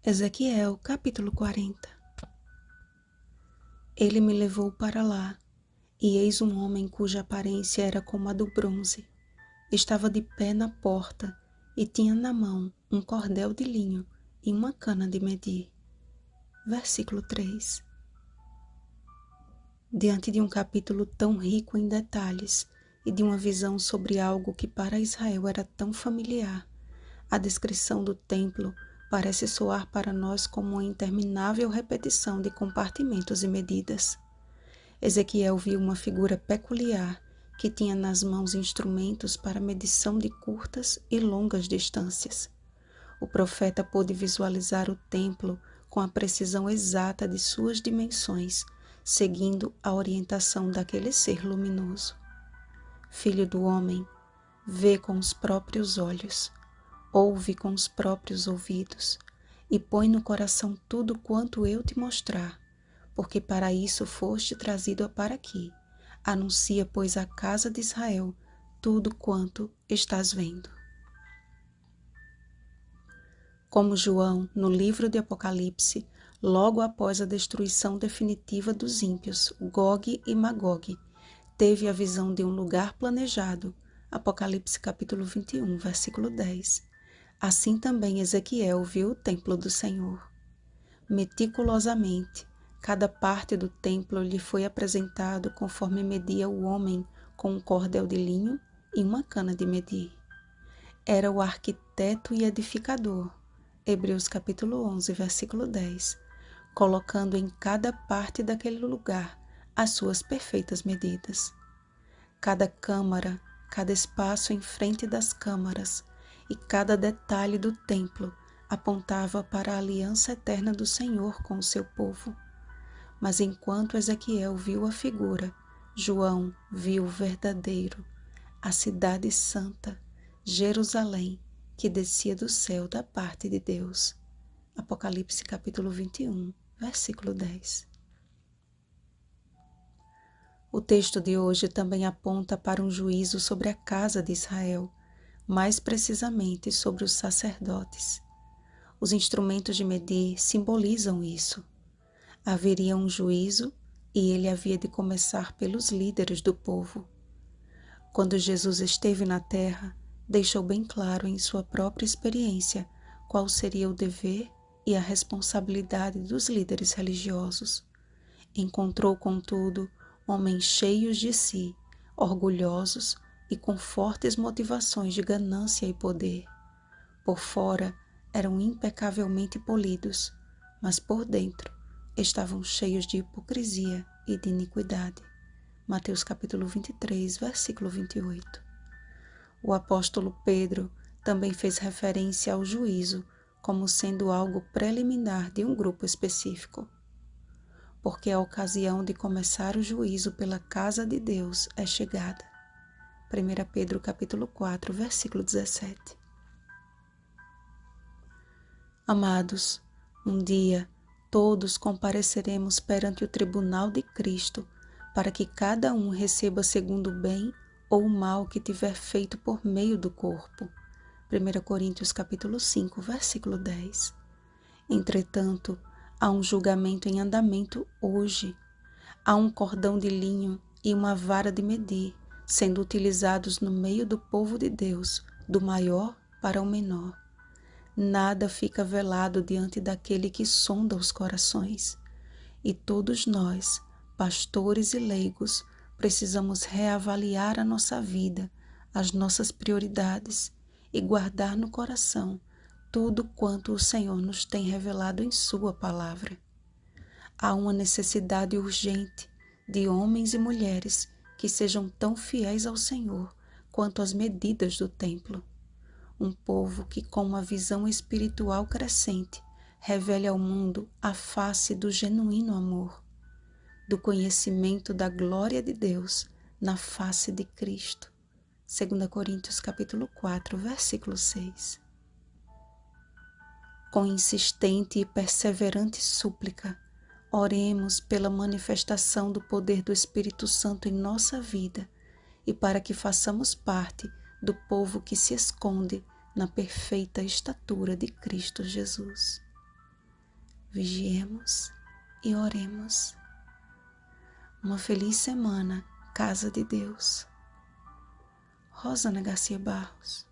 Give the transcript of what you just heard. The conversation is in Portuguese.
Ezequiel, capítulo 40. Ele me levou para lá, e eis um homem cuja aparência era como a do bronze. Estava de pé na porta, e tinha na mão um cordel de linho e uma cana de medir. Versículo 3. Diante de um capítulo tão rico em detalhes e de uma visão sobre algo que para Israel era tão familiar, a descrição do templo parece soar para nós como uma interminável repetição de compartimentos e medidas. Ezequiel viu uma figura peculiar que tinha nas mãos instrumentos para medição de curtas e longas distâncias. O profeta pôde visualizar o templo com a precisão exata de suas dimensões, seguindo a orientação daquele ser luminoso. Filho do homem, vê com os próprios olhos, ouve com os próprios ouvidos, e põe no coração tudo quanto eu te mostrar, porque para isso foste trazido para aqui. Anuncia, pois, à casa de Israel tudo quanto estás vendo. Como João, no livro de Apocalipse, logo após a destruição definitiva dos ímpios, Gog e Magog, teve a visão de um lugar planejado, Apocalipse capítulo 21, versículo 10. Assim também Ezequiel viu o templo do Senhor. Meticulosamente, cada parte do templo lhe foi apresentado conforme media o homem com um cordel de linho e uma cana de medir. Era o arquiteto e edificador, Hebreus capítulo 11, versículo 10, colocando em cada parte daquele lugar as suas perfeitas medidas. Cada câmara, cada espaço em frente das câmaras e cada detalhe do templo apontava para a aliança eterna do Senhor com o seu povo. Mas enquanto Ezequiel viu a figura, João viu o verdadeiro, a cidade santa, Jerusalém, que descia do céu da parte de Deus. Apocalipse capítulo 21, versículo 10. O texto de hoje também aponta para um juízo sobre a casa de Israel, mais precisamente sobre os sacerdotes. Os instrumentos de medir simbolizam isso. Haveria um juízo e ele havia de começar pelos líderes do povo. Quando Jesus esteve na terra, deixou bem claro em sua própria experiência qual seria o dever e a responsabilidade dos líderes religiosos. Encontrou, contudo, homens cheios de si, orgulhosos e com fortes motivações de ganância e poder. Por fora eram impecavelmente polidos, mas por dentro estavam cheios de hipocrisia e de iniquidade. Mateus capítulo 23, versículo 28. O apóstolo Pedro também fez referência ao juízo como sendo algo preliminar de um grupo específico. Porque a ocasião de começar o juízo pela casa de Deus é chegada. 1 Pedro capítulo 4, versículo 17. Amados, um dia todos compareceremos perante o tribunal de Cristo, para que cada um receba segundo o bem ou o mal que tiver feito por meio do corpo. 1 Coríntios capítulo 5, versículo 10. Entretanto, há um julgamento em andamento hoje. Há um cordão de linho e uma vara de medir, sendo utilizados no meio do povo de Deus, do maior para o menor. Nada fica velado diante daquele que sonda os corações. E todos nós, pastores e leigos, precisamos reavaliar a nossa vida, as nossas prioridades e guardar no coração tudo quanto o Senhor nos tem revelado em sua palavra. Há uma necessidade urgente de homens e mulheres que sejam tão fiéis ao Senhor quanto as medidas do templo. Um povo que, com uma visão espiritual crescente, revele ao mundo a face do genuíno amor, do conhecimento da glória de Deus na face de Cristo. 2 Coríntios capítulo 4, versículo 6. Com insistente e perseverante súplica, oremos pela manifestação do poder do Espírito Santo em nossa vida e para que façamos parte do povo que se esconde na perfeita estatura de Cristo Jesus. vigiemos e oremos. Uma feliz semana, Casa de Deus. Rosana Garcia Barros.